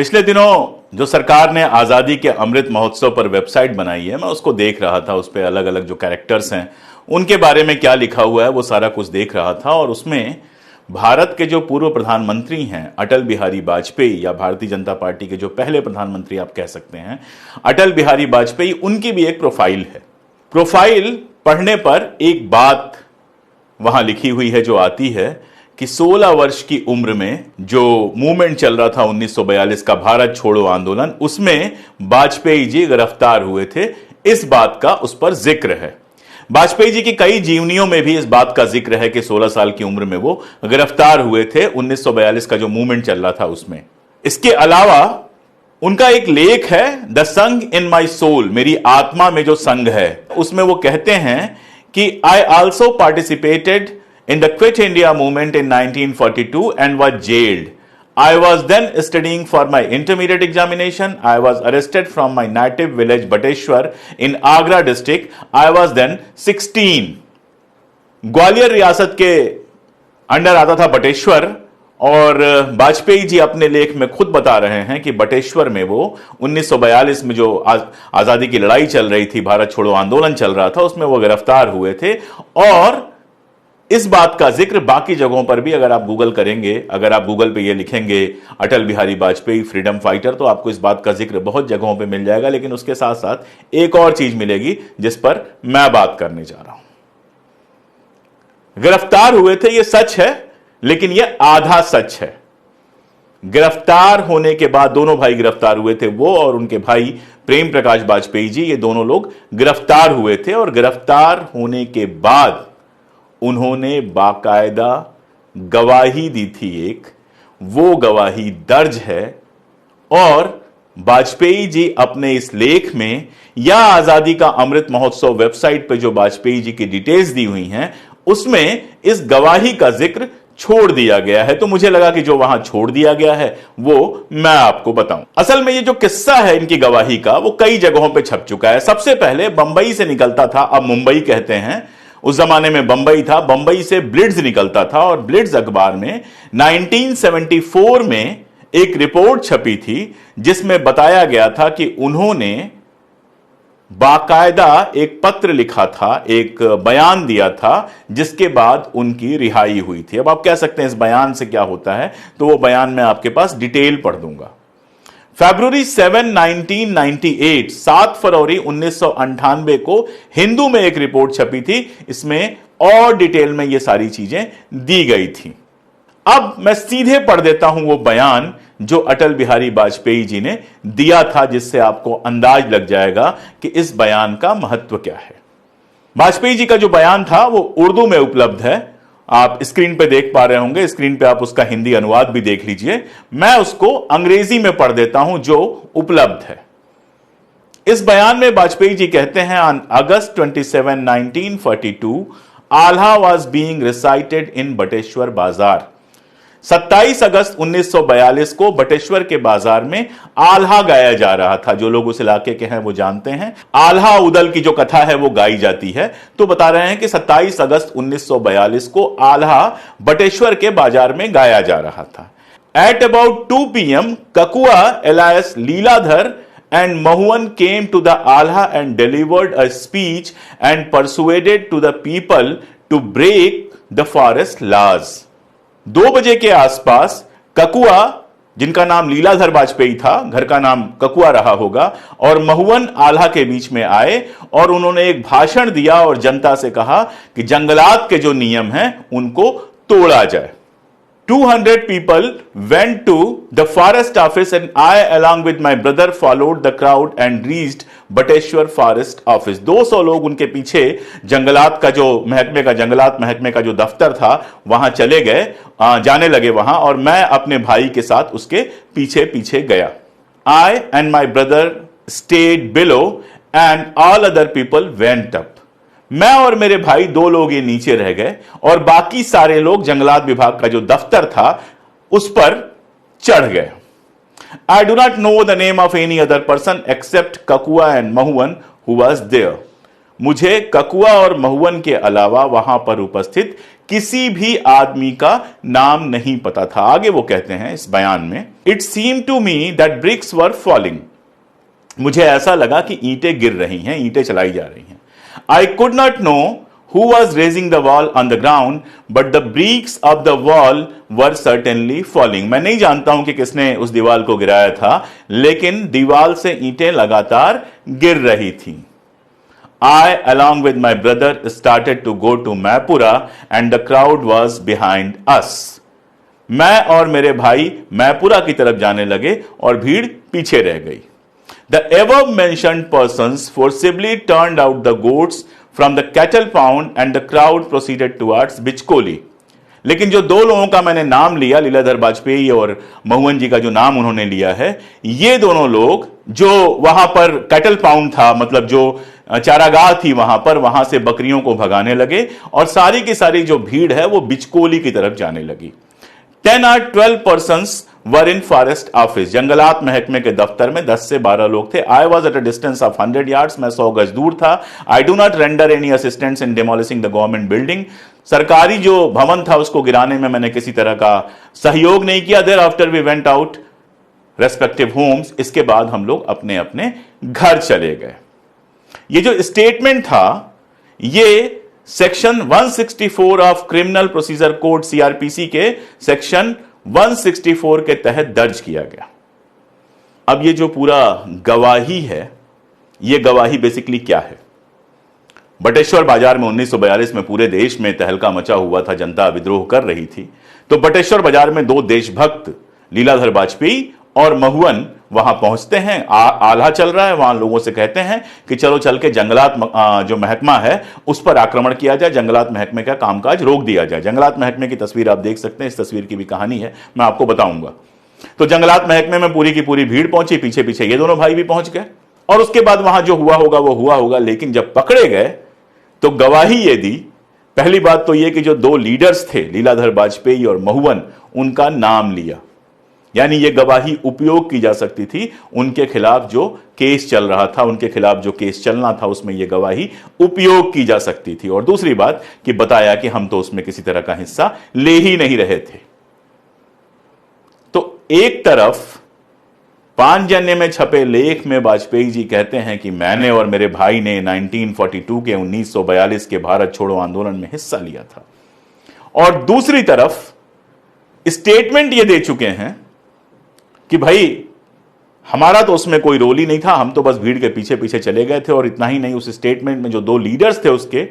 पिछले दिनों जो सरकार ने आज़ादी के अमृत महोत्सव पर वेबसाइट बनाई है, मैं उसको देख रहा था। उस पर अलग अलग जो कैरेक्टर्स हैं उनके बारे में क्या लिखा हुआ है वो सारा कुछ देख रहा था। और उसमें भारत के जो पूर्व प्रधानमंत्री हैं अटल बिहारी वाजपेयी, या भारतीय जनता पार्टी के जो पहले प्रधानमंत्री आप कह सकते हैं अटल बिहारी वाजपेयी, उनकी भी एक प्रोफाइल है। प्रोफाइल पढ़ने पर एक बात वहां लिखी हुई है जो आती है कि 16 वर्ष की उम्र में जो मूवमेंट चल रहा था 1942 का भारत छोड़ो आंदोलन, उसमें वाजपेयी जी गिरफ्तार हुए थे। इस बात का उस पर जिक्र है। वाजपेयी जी की कई जीवनियों में भी इस बात का जिक्र है कि 16 साल की उम्र में वो गिरफ्तार हुए थे 1942 का जो मूवमेंट चल रहा था उसमें। इसके अलावा उनका एक लेख है द संघ इन माई सोल, मेरी आत्मा में जो संघ है, उसमें वो कहते हैं कि I also participated in the Quit India movement in 1942 and was jailed. I was then studying for my intermediate examination. I was arrested from my native village Bateshwar in Agra district. I was then 16. Gwalior रियासत के under आता था बटेश्वर, और वाजपेयी जी अपने लेख में खुद बता रहे हैं कि बटेश्वर में वो 1942 में जो आजादी की लड़ाई चल रही थी, भारत छोड़ो आंदोलन चल रहा था, उसमें वो गिरफ्तार हुए थे। और इस बात का जिक्र बाकी जगहों पर भी अगर आप गूगल करेंगे, अगर आप गूगल पे ये लिखेंगे अटल बिहारी वाजपेयी फ्रीडम फाइटर, तो आपको इस बात का जिक्र बहुत जगहों पे मिल जाएगा। लेकिन उसके साथ साथ एक और चीज मिलेगी जिस पर मैं बात करने जा रहा हूं। गिरफ्तार हुए थे ये सच है, लेकिन यह आधा सच है। गिरफ्तार होने के बाद दोनों भाई गिरफ्तार हुए थे, वो और उनके भाई प्रेम प्रकाश वाजपेयी जी, ये दोनों लोग गिरफ्तार हुए थे। और गिरफ्तार होने के बाद उन्होंने बाकायदा गवाही दी थी, एक वो गवाही दर्ज है। और वाजपेयी जी अपने इस लेख में या आजादी का अमृत महोत्सव वेबसाइट पे जो वाजपेयी जी की डिटेल्स दी हुई हैं उसमें इस गवाही का जिक्र छोड़ दिया गया है। तो मुझे लगा कि जो वहां छोड़ दिया गया है वो मैं आपको बताऊं। असल में ये जो किस्सा है इनकी गवाही का, वो कई जगहों पे छप चुका है। सबसे पहले बंबई से निकलता था, अब मुंबई कहते हैं, उस जमाने में बंबई था। बंबई से ब्लिट्ज निकलता था, और ब्लिट्ज अखबार में 1974 में एक रिपोर्ट छपी थी जिसमें बताया गया था कि उन्होंने बाकायदा एक पत्र लिखा था, एक बयान दिया था, जिसके बाद उनकी रिहाई हुई थी। अब आप कह सकते हैं इस बयान से क्या होता है, तो वो बयान मैं आपके पास डिटेल पढ़ दूंगा। फरवरी 7, 1998, 7 फरवरी 1998 को हिंदू में एक रिपोर्ट छपी थी। इसमें और डिटेल में ये सारी चीजें दी गई थी। अब मैं सीधे पढ़ देता हूं वो बयान जो अटल बिहारी वाजपेयी जी ने दिया था, जिससे आपको अंदाज लग जाएगा कि इस बयान का महत्व क्या है। वाजपेयी जी का जो बयान था वो उर्दू में उपलब्ध है, आप स्क्रीन पे देख पा रहे होंगे। स्क्रीन पे आप उसका हिंदी अनुवाद भी देख लीजिए। मैं उसको अंग्रेजी में पढ़ देता हूं जो उपलब्ध है। इस बयान में वाजपेयी जी कहते हैं, on August 27, 1942 Alha was being recited in Bateshwar bazaar. 27 अगस्त 1942 को बटेश्वर के बाजार में आल्हा गाया जा रहा था। जो लोग उस इलाके के हैं वो जानते हैं, आल्हा उदल की जो कथा है वो गाई जाती है। तो बता रहे हैं कि 27 अगस्त 1942 को आल्हा बटेश्वर के बाजार में गाया जा रहा था। At about 2 PM Kakua alias Leeladhar and Mahuan came to the Alha and delivered a speech and persuaded to the people to break the forest laws. 2 बजे के आसपास ककुआ, जिनका नाम लीलाधर वाजपेयी था, घर का नाम ककुआ रहा होगा, और महुवन आल्हा के बीच में आए और उन्होंने एक भाषण दिया और जनता से कहा कि जंगलात के जो नियम हैं उनको तोड़ा जाए। 200 people went to the forest office and I along with my brother followed the crowd and reached Bateshwar forest office. 200 लोग उनके पीछे जंगलात का जो महकमे का, जंगलात महकमे का जो दफ्तर था वहां चले गए, जाने लगे वहां, और मैं अपने भाई के साथ उसके पीछे पीछे गया। I and my brother stayed below and all other people went up. मैं और मेरे भाई 2 लोग ये नीचे रह गए और बाकी सारे लोग जंगलात विभाग का जो दफ्तर था उस पर चढ़ गए। I do not know the name of any other person except Kakua and Mahuan who was there. मुझे ककुआ और महुवन के अलावा वहां पर उपस्थित किसी भी आदमी का नाम नहीं पता था। आगे वो कहते हैं इस बयान में, it seem to me that bricks were falling, मुझे ऐसा लगा कि ईंटें गिर रही हैं, ईंटें चलाई जा रही हैं। I could not know who was raising the wall on the ground, but the bricks of the wall were certainly falling. मैं नहीं जानता हूं कि किसने उस दीवार को गिराया था, लेकिन दीवार से ईंटें लगातार गिर रही थी। I, along with my brother, started to go to Maipura and the crowd was behind us. मैं और मेरे भाई मैपुरा की तरफ जाने लगे और भीड़ पीछे रह गई। The above mentioned persons forcibly turned out the goats from the cattle pound and the crowd proceeded towards Bichkoli. लेकिन जो दो लोगों का मैंने नाम लिया, लीलाधर वाजपेयी और महुअन जी का जो नाम उन्होंने लिया है, ये दोनों लोग जो वहां पर कैटल पाउंड था, मतलब जो चारागाह थी वहां पर, वहां से बकरियों को भगाने लगे और सारी की सारी जो भीड़ है वो बिचकोली की तरफ जाने लगी। 10 or 12 persons were in forest office. जंगलात महकमे के दफ्तर में 10 से 12 लोग थे। I was at a distance of 100 yards. मैं 100 गज दूर था। I do not render any assistance in demolishing the government building. सरकारी जो भवन था उसको गिराने में मैंने किसी तरह का सहयोग नहीं किया। Thereafter we went out respective homes. इसके बाद हम लोग अपने अपने घर चले गए। ये जो स्टेटमेंट था ये section 164 of criminal procedure code CrPC के सेक्शन 164 के तहत दर्ज किया गया। अब ये जो पूरा गवाही है, ये गवाही बेसिकली क्या है? बटेश्वर बाजार में 1942 में पूरे देश में तहलका मचा हुआ था, जनता विद्रोह कर रही थी। तो बटेश्वर बाजार में दो देशभक्त लीलाधर वाजपेयी और महुअन वहां पहुंचते हैं। आल्हा चल रहा है, वहां लोगों से कहते हैं कि चलो चल के जंगलात जो महकमा है उस पर आक्रमण किया जाए, जंगलात महकमे का कामकाज रोक दिया जाए। जंगलात महकमे की तस्वीर आप देख सकते हैं, इस तस्वीर की भी कहानी है, मैं आपको बताऊंगा। तो जंगलात महकमे में पूरी की पूरी भीड़ पहुंची, पीछे पीछे ये दोनों भाई भी पहुंच गए और उसके बाद वहां जो हुआ होगा वो हुआ होगा। लेकिन जब पकड़े गए तो गवाही ये दी, पहली बात तो यह कि जो दो लीडर्स थे लीलाधर वाजपेयी और महुअन, उनका नाम लिया, यानी यह गवाही उपयोग की जा सकती थी। उनके खिलाफ जो केस चल रहा था, उनके खिलाफ जो केस चलना था, उसमें यह गवाही उपयोग की जा सकती थी। और दूसरी बात कि बताया कि हम तो उसमें किसी तरह का हिस्सा ले ही नहीं रहे थे। तो एक तरफ पांचजन्य में छपे लेख में वाजपेयी जी कहते हैं कि मैंने और मेरे भाई ने 1942 के 1942 के भारत छोड़ो आंदोलन में हिस्सा लिया था, और दूसरी तरफ स्टेटमेंट ये दे चुके हैं कि भाई हमारा तो उसमें कोई रोल ही नहीं था, हम तो बस भीड़ के पीछे पीछे चले गए थे। और इतना ही नहीं, उस स्टेटमेंट में जो दो लीडर्स थे उसके,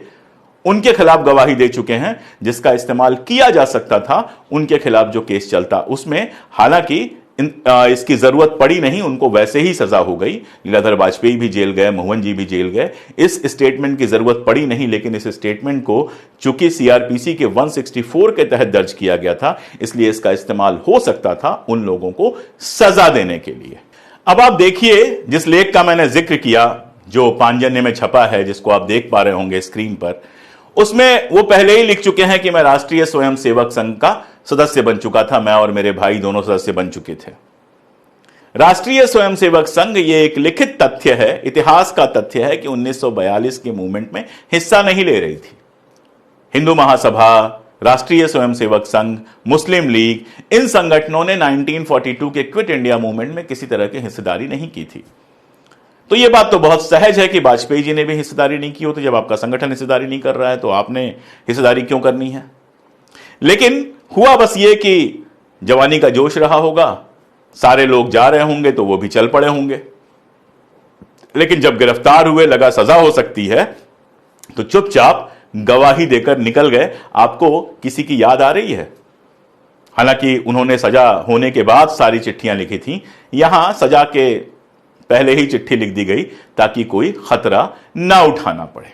उनके खिलाफ गवाही दे चुके हैं जिसका इस्तेमाल किया जा सकता था उनके खिलाफ जो केस चलता उसमें। हालांकि इसकी जरूरत पड़ी नहीं, उनको वैसे ही सजा हो गई। लीलाधर वाजपेयी भी जेल गए, महुअन जी भी जेल गए, इस स्टेटमेंट की जरूरत पड़ी नहीं। लेकिन इस स्टेटमेंट को चूंकि सीआरपीसी के 164 के तहत दर्ज किया गया था, इसलिए इसका इस्तेमाल हो सकता था उन लोगों को सजा देने के लिए। अब आप देखिए, जिस लेख का मैंने जिक्र किया जो पांचजन्य में छपा है, जिसको आप देख पा रहे होंगे स्क्रीन पर, उसमें वो पहले ही लिख चुके हैं कि मैं राष्ट्रीय स्वयंसेवक संघ का सदस्य बन चुका था। मैं और मेरे भाई दोनों सदस्य बन चुके थे। राष्ट्रीय स्वयंसेवक संघ ये एक लिखित तथ्य है, इतिहास का तथ्य है कि 1942 के मूवमेंट में हिस्सा नहीं ले रही थी। हिंदू महासभा, राष्ट्रीय स्वयंसेवक संघ, मुस्लिम लीग, इन संगठनों ने 1942 के क्विट इंडिया मूवमेंट में किसी तरह की हिस्सेदारी नहीं की थी। तो यह बात तो बहुत सहज है कि वाजपेयी जी ने भी हिस्सेदारी नहीं की हो, तो जब आपका संगठन हिस्सेदारी नहीं कर रहा है तो आपने हिस्सेदारी क्यों करनी है। लेकिन हुआ बस ये कि जवानी का जोश रहा होगा, सारे लोग जा रहे होंगे तो वो भी चल पड़े होंगे। लेकिन जब गिरफ्तार हुए, लगा सजा हो सकती है, तो चुपचाप गवाही देकर निकल गए। आपको किसी की याद आ रही है? हालांकि उन्होंने सजा होने के बाद सारी चिट्ठियां लिखी थी, यहां सजा के पहले ही चिट्ठी लिख दी गई ताकि कोई खतरा ना उठाना पड़े।